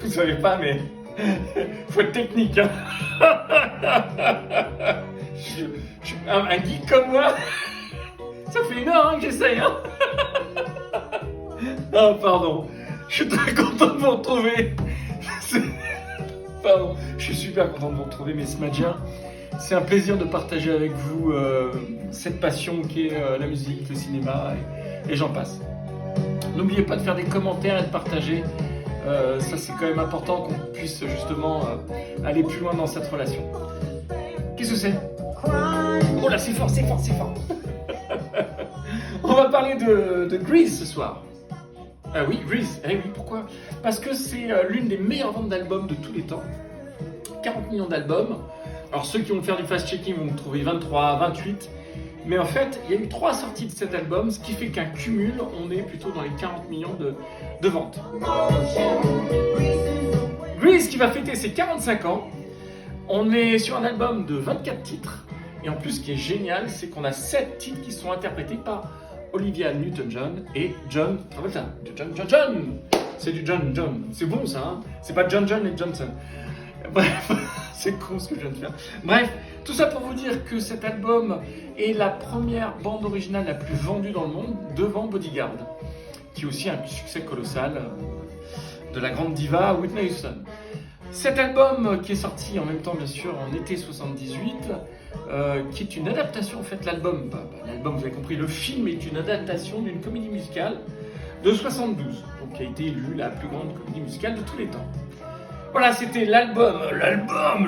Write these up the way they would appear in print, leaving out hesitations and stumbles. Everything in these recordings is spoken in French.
Vous savez pas, mais faut être technique. Hein. Un geek comme moi, ça fait 1 heure que j'essaye. Hein. Ah, pardon. Je suis très content de vous retrouver. Pardon, je suis super content de vous retrouver, mes Smadjiens. C'est un plaisir de partager avec vous cette passion qui est la musique, le cinéma et j'en passe. N'oubliez pas de faire des commentaires et de partager. Ça, c'est quand même important qu'on puisse justement aller plus loin dans cette relation. Qu'est-ce que c'est? Oh là, c'est fort, c'est fort, c'est fort. On va parler de Grease ce soir. Ah oui, Grease. Eh oui, pourquoi? Parce que c'est l'une des meilleures ventes d'albums de tous les temps. 40 millions d'albums. Alors ceux qui vont faire du fast-checking vont trouver 23, 28. Mais en fait, il y a eu 3 sorties de cet album, ce qui fait qu'un cumul, on est plutôt dans les 40 millions de ventes. Grease qui va fêter ses 45 ans. On est sur un album de 24 titres. Et en plus, ce qui est génial, c'est qu'on a 7 titres qui sont interprétés par Olivia Newton-John et John Travolta. John. C'est du John. C'est bon ça, hein? C'est pas John et Johnson. Bref, c'est con ce que je viens de faire. Bref, tout ça pour vous dire que cet album est la première bande originale la plus vendue dans le monde, devant Bodyguard, qui est aussi un succès colossal de la grande diva Whitney Houston. Cet album qui est sorti en même temps bien sûr en été 78, qui est une adaptation en fait, l'album, vous avez compris, le film est une adaptation d'une comédie musicale de 72, donc qui a été élue la plus grande comédie musicale de tous les temps. Voilà, c'était l'album,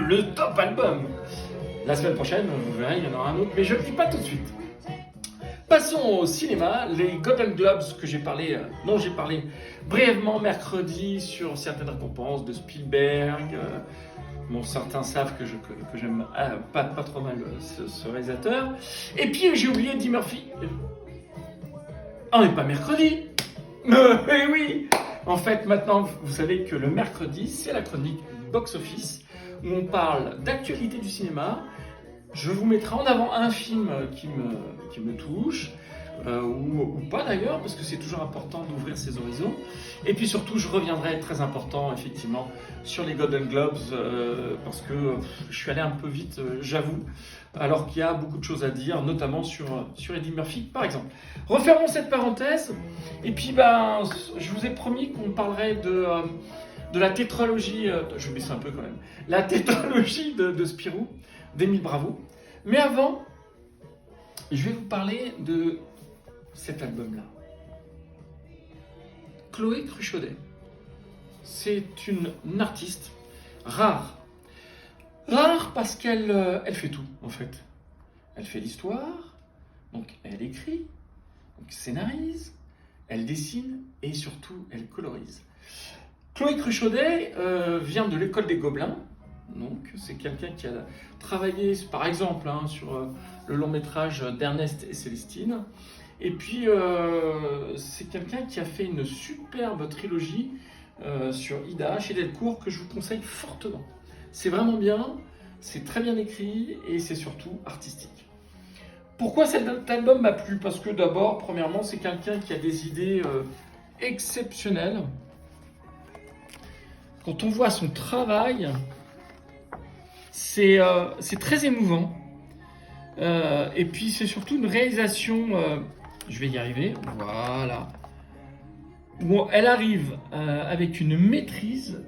le top album. La semaine prochaine, vous verrez, il y en aura un autre, mais je ne le dis pas tout de suite. Passons au cinéma, les Golden Globes dont j'ai parlé brièvement mercredi sur certaines récompenses de Spielberg. Bon, certains savent que j'aime pas trop mal ce réalisateur. Et puis j'ai oublié Eddie Murphy. On n'est pas mercredi. Eh oui. En fait, maintenant, vous savez que le mercredi, c'est la chronique Box Office, où on parle d'actualité du cinéma. Je vous mettrai en avant un film qui me touche, ou pas d'ailleurs, parce que c'est toujours important d'ouvrir ses horizons. Et puis surtout, je reviendrai, très important, effectivement, sur les Golden Globes, parce que je suis allé un peu vite, j'avoue, alors qu'il y a beaucoup de choses à dire, notamment sur Eddie Murphy, par exemple. Refermons cette parenthèse, et puis je vous ai promis qu'on parlerait de la tétralogie, je vais baisser un peu quand même, la tétralogie de Spirou, d'Émile Bravo. Mais avant, je vais vous parler de cet album-là. Chloé Cruchaudet. C'est une artiste rare. Rare parce qu'elle fait tout, en fait. Elle fait l'histoire, donc elle écrit, donc scénarise, elle dessine et surtout elle colorise. Chloé Cruchaudet vient de l'école des Gobelins. Donc, c'est quelqu'un qui a travaillé, par exemple, sur le long métrage d'Ernest et Célestine. Et puis, c'est quelqu'un qui a fait une superbe trilogie sur Ida, chez Delcourt, que je vous conseille fortement. C'est vraiment bien, c'est très bien écrit et c'est surtout artistique. Pourquoi cet album m'a plu? Parce que d'abord, premièrement, c'est quelqu'un qui a des idées exceptionnelles. Quand on voit son travail, c'est très émouvant. Et puis c'est surtout une réalisation, je vais y arriver, voilà. Bon, elle arrive avec une maîtrise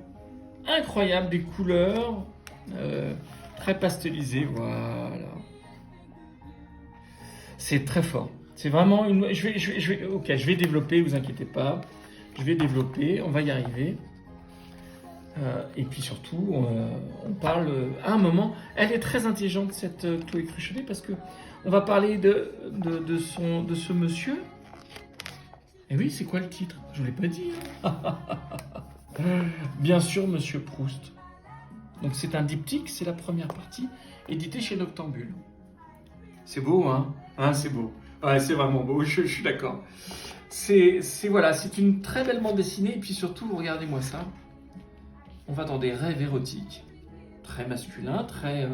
incroyable des couleurs, très pastelisées, voilà. C'est très fort. C'est vraiment une. Je vais développer, vous inquiétez pas. Je vais développer, on va y arriver. Et puis surtout, on parle à un moment. Elle est très intelligente cette Chloé Cruchaudet parce que on va parler de ce monsieur. Et oui, c'est quoi le titre? Je vous l'ai pas dit. Bien sûr, Monsieur Proust. Donc c'est un diptyque, c'est la première partie, édité chez Noctambule. C'est beau, hein? C'est beau. Ouais, c'est vraiment beau. Je suis d'accord. C'est une très belle bande dessinée. Et puis surtout, regardez-moi ça. On va dans des rêves érotiques, très masculins, très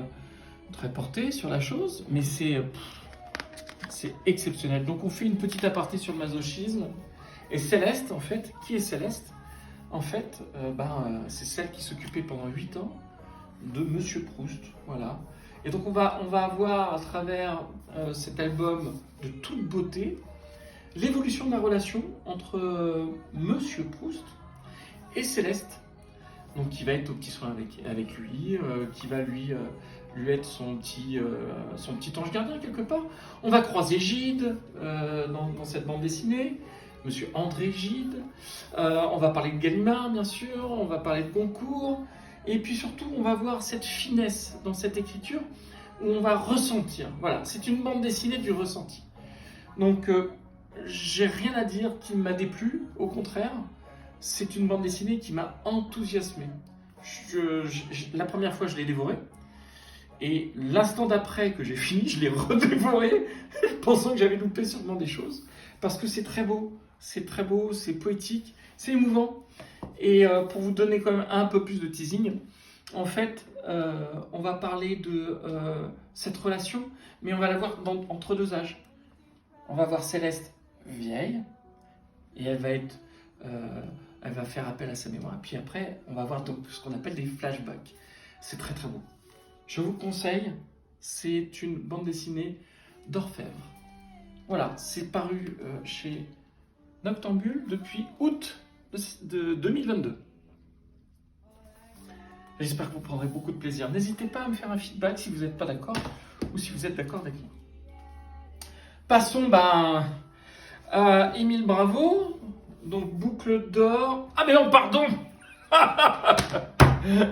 portés sur la chose, mais c'est exceptionnel. Donc on fait une petite aparté sur le masochisme. Et Céleste, en fait, qui est Céleste? en fait, c'est celle qui s'occupait pendant 8 ans de Monsieur Proust. Voilà. Et donc on va avoir à travers cet album de toute beauté l'évolution de la relation entre Monsieur Proust et Céleste, donc qui va être au petit soin avec lui, qui va lui être son petit ange gardien quelque part. On va croiser Gide dans cette bande dessinée, Monsieur André Gide. On va parler de Gallimard bien sûr, on va parler de Goncourt, et puis surtout on va voir cette finesse dans cette écriture où on va ressentir. Voilà, c'est une bande dessinée du ressenti. Donc j'ai rien à dire qui m'a déplu, au contraire, c'est une bande dessinée qui m'a enthousiasmé. La première fois, je l'ai dévorée, et l'instant d'après que j'ai fini, je l'ai redévoré, pensant que j'avais loupé sûrement des choses, parce que c'est très beau, c'est poétique, c'est émouvant. Et pour vous donner quand même un peu plus de teasing, en fait, on va parler de cette relation, mais on va la voir entre deux âges. On va voir Céleste vieille, et elle va faire appel à sa mémoire. Puis après, on va voir donc ce qu'on appelle des flashbacks. C'est très très beau. Je vous conseille, c'est une bande dessinée d'orfèvre. Voilà, c'est paru chez Noctambule depuis août de 2022. J'espère que vous prendrez beaucoup de plaisir. N'hésitez pas à me faire un feedback si vous n'êtes pas d'accord ou si vous êtes d'accord avec moi. Passons à Émile Bravo, donc Boucle d'or. Ah mais non, pardon.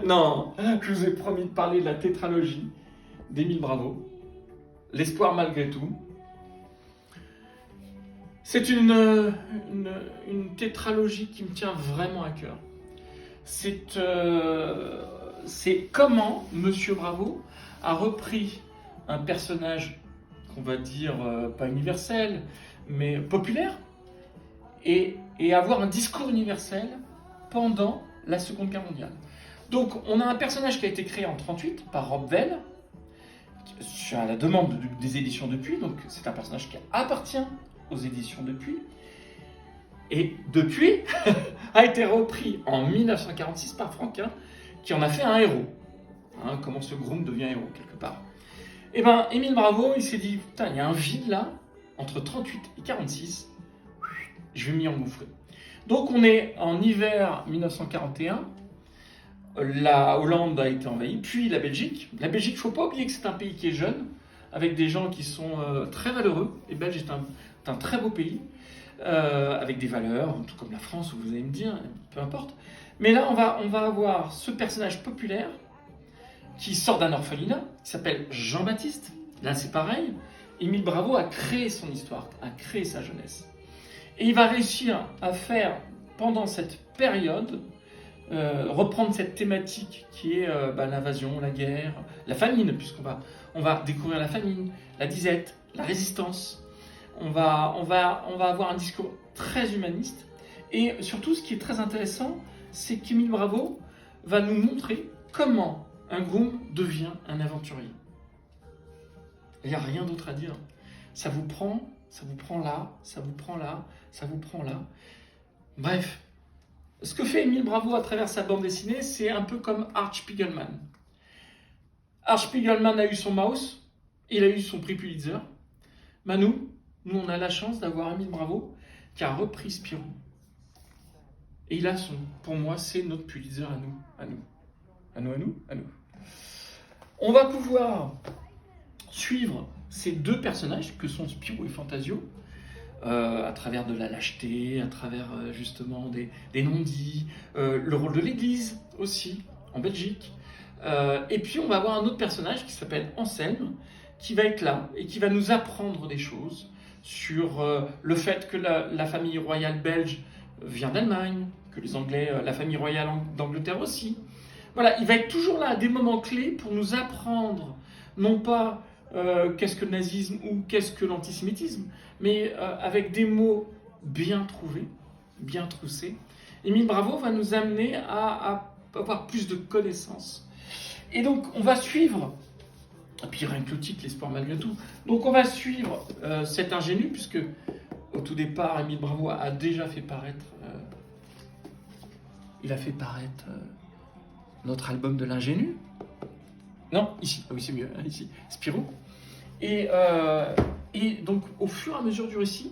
Non, je vous ai promis de parler de la tétralogie d'Émile Bravo, L'espoir malgré tout. C'est une tétralogie qui me tient vraiment à cœur. C'est comment Monsieur Bravo a repris un personnage qu'on va dire pas universel, mais populaire, et avoir un discours universel pendant la Seconde Guerre mondiale. Donc on a un personnage qui a été créé en 1938 par Rob Vell, à la demande des éditions Dupuis, donc c'est un personnage qui appartient aux éditions Dupuis, et depuis a été repris en 1946 par Franquin, qui en a fait un héros. Comment ce Groom devient héros quelque part. Et bien, Émile Bravo, il s'est dit, putain, il y a un vide là, entre 38 et 46, je vais m'y engouffrer. Donc on est en hiver 1941, la Hollande a été envahie, puis la Belgique. La Belgique, il ne faut pas oublier que c'est un pays qui est jeune, avec des gens qui sont très valeureux. Les Belges est un très beau pays, avec des valeurs, tout comme la France, vous allez me dire, peu importe. Mais là, on va avoir ce personnage populaire qui sort d'un orphelinat, qui s'appelle Jean-Baptiste. Là, c'est pareil. Émile Bravo a créé son histoire, a créé sa jeunesse. Et il va réussir à faire, pendant cette période, reprendre cette thématique qui est l'invasion, la guerre, la famine, puisqu'on va découvrir la famine, la disette, la résistance. On va avoir un discours très humaniste. Et surtout, ce qui est très intéressant, c'est qu'Émile Bravo va nous montrer comment un groom devient un aventurier. Il n'y a rien d'autre à dire. Ça vous prend là, ça vous prend là, ça vous prend là. Bref, ce que fait Émile Bravo à travers sa bande dessinée, c'est un peu comme Art Spiegelman. Art Spiegelman a eu son Maus, il a eu son prix Pulitzer. Nous, on a la chance d'avoir Émile Bravo qui a repris Spirou. Et il a pour moi, c'est notre Pulitzer à nous. On va pouvoir suivre ces deux personnages que sont Spirou et Fantasio, à travers de la lâcheté, à travers justement des non-dits, le rôle de l'Église aussi, en Belgique. Et puis on va avoir un autre personnage qui s'appelle Anselme, qui va être là et qui va nous apprendre des choses sur le fait que la famille royale belge vient d'Allemagne, que les Anglais, la famille royale d'Angleterre aussi. Voilà, il va être toujours là à des moments clés pour nous apprendre, non pas qu'est-ce que le nazisme ou qu'est-ce que l'antisémitisme, mais avec des mots bien trouvés, bien troussés. Émile Bravo va nous amener à avoir plus de connaissances. Et donc, on va suivre, et puis rien que le titre, l'espoir malgré tout, donc on va suivre cet ingénu, puisque au tout départ, Émile Bravo a déjà fait paraître il a fait paraître notre album de l'ingénu. Non, ici, ah oui c'est mieux, hein, ici, Spirou. Et donc au fur et à mesure du récit,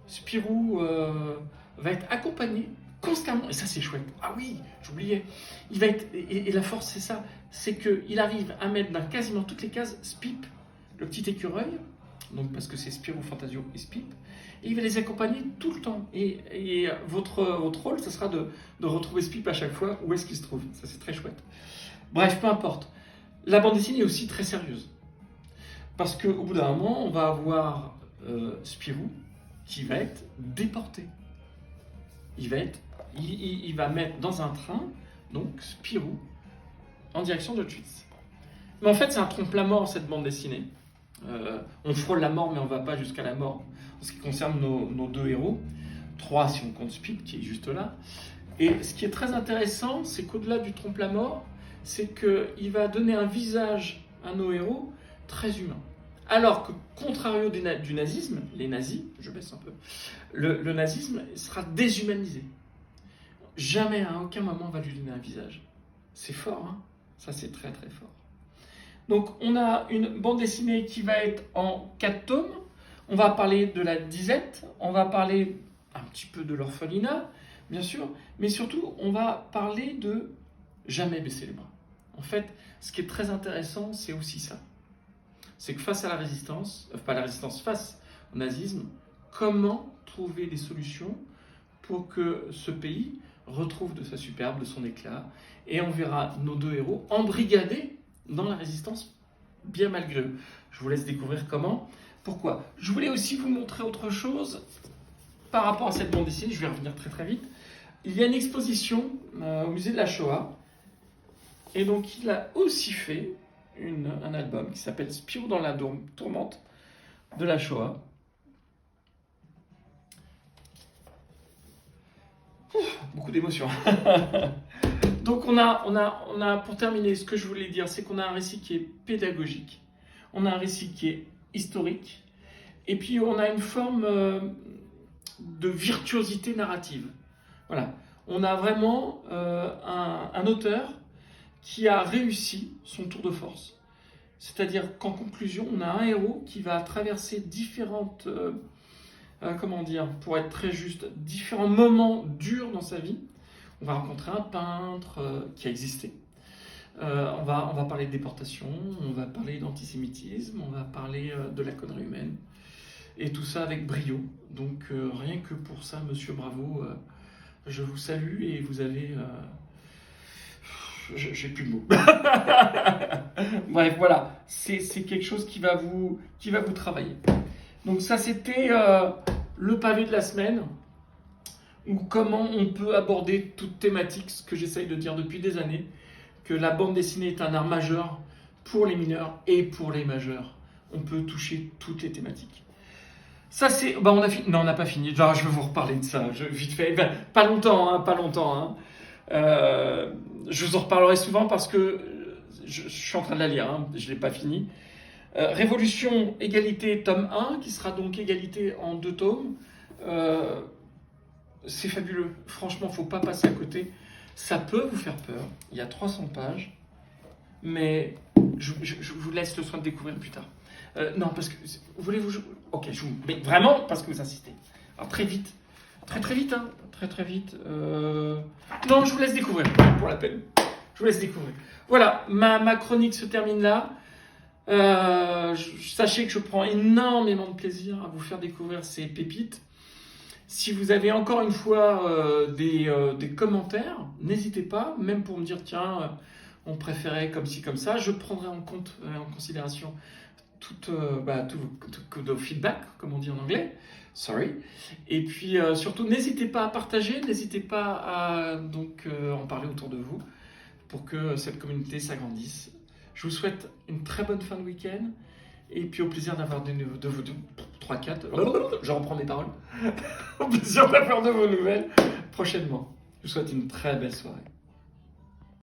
Spirou va être accompagné constamment, et ça c'est chouette. Ah oui, j'oubliais. Il va être, et la force c'est ça, c'est qu'il arrive à mettre dans quasiment toutes les cases Spip, le petit écureuil, donc parce que c'est Spirou, Fantasio et Spip, et il va les accompagner tout le temps. Et votre rôle, ce sera de retrouver Spip à chaque fois où est-ce qu'il se trouve. Ça c'est très chouette. Bref, peu importe. La bande dessinée est aussi très sérieuse. Parce qu'au bout d'un moment, on va avoir Spirou qui va être déporté. Il va mettre dans un train, donc Spirou, en direction d'Auschwitz. Mais en fait, c'est un trompe-la-mort, cette bande dessinée. On frôle la mort, mais on ne va pas jusqu'à la mort. En ce qui concerne nos deux héros, 3 si on compte Spip, qui est juste là. Et ce qui est très intéressant, c'est qu'au-delà du trompe-la-mort, c'est qu'il va donner un visage à nos héros très humain. Alors que, contrario du nazisme, les nazis, je baisse un peu, le nazisme sera déshumanisé. Jamais, à aucun moment, on va lui donner un visage. C'est fort, hein? Ça, c'est très, très fort. Donc, on a une bande dessinée qui va être en 4 tomes. On va parler de la disette, on va parler un petit peu de l'orphelinat, bien sûr, mais surtout, on va parler de jamais baisser les bras. En fait, ce qui est très intéressant, c'est aussi ça. C'est que face à la résistance, pas la résistance, face au nazisme, comment trouver des solutions pour que ce pays retrouve de sa superbe, de son éclat, et on verra nos deux héros embrigadés dans la résistance, bien malgré eux. Je vous laisse découvrir comment. Pourquoi? Je voulais aussi vous montrer autre chose par rapport à cette bande dessinée, je vais revenir très très vite. Il y a une exposition au musée de la Shoah, et donc il a aussi fait un album qui s'appelle Spirou dans la tourmente de la Shoah. Beaucoup d'émotions. Donc on a, pour terminer, ce que je voulais dire, c'est qu'on a un récit qui est pédagogique, on a un récit qui est historique, et puis on a une forme de virtuosité narrative. Voilà, on a vraiment un auteur qui a réussi son tour de force. C'est-à-dire qu'en conclusion, on a un héros qui va traverser différentes, pour être très juste, différents moments durs dans sa vie. On va rencontrer un peintre qui a existé. On va parler de déportation, on va parler d'antisémitisme, on va parler de la connerie humaine. Et tout ça avec brio. Donc rien que pour ça, monsieur Bravo, je vous salue et vous avez... j'ai plus de mots. Bref, voilà, c'est quelque chose qui va vous travailler. Donc ça, c'était le pavé de la semaine, ou comment on peut aborder toute thématique, ce que j'essaye de dire depuis des années, que la bande dessinée est un art majeur pour les mineurs et pour les majeurs. On peut toucher toutes les thématiques. Ça, c'est... on a fini. Non, on n'a pas fini. Genre, je vais vous reparler de ça, vite fait. Pas longtemps, hein. Je vous en reparlerai souvent parce que je suis en train de la lire, hein, je ne l'ai pas fini. Révolution, égalité, tome 1, qui sera donc égalité en 2 tomes. C'est fabuleux, franchement, il ne faut pas passer à côté. Ça peut vous faire peur, il y a 300 pages, mais je vous laisse le soin de découvrir plus tard. Non, parce que, voulez-vous... Ok, mais vraiment, parce que vous insistez. Alors très vite, très vite, hein, très vite. Non, je vous laisse découvrir, pour la peine. Je vous laisse découvrir. Voilà, ma chronique se termine là. Sachez que je prends énormément de plaisir à vous faire découvrir ces pépites. Si vous avez encore une fois des commentaires, n'hésitez pas, même pour me dire tiens, on préférait comme ci, comme ça, je prendrai en considération tout vos feedbacks, comme on dit en anglais. Sorry. Et puis surtout, n'hésitez pas à partager, n'hésitez pas à en parler autour de vous pour que cette communauté s'agrandisse. Je vous souhaite une très bonne fin de week-end et puis au plaisir d'avoir de vous 3-4. Je reprends mes paroles. Au plaisir d'avoir de vos nouvelles prochainement. Je vous souhaite une très belle soirée.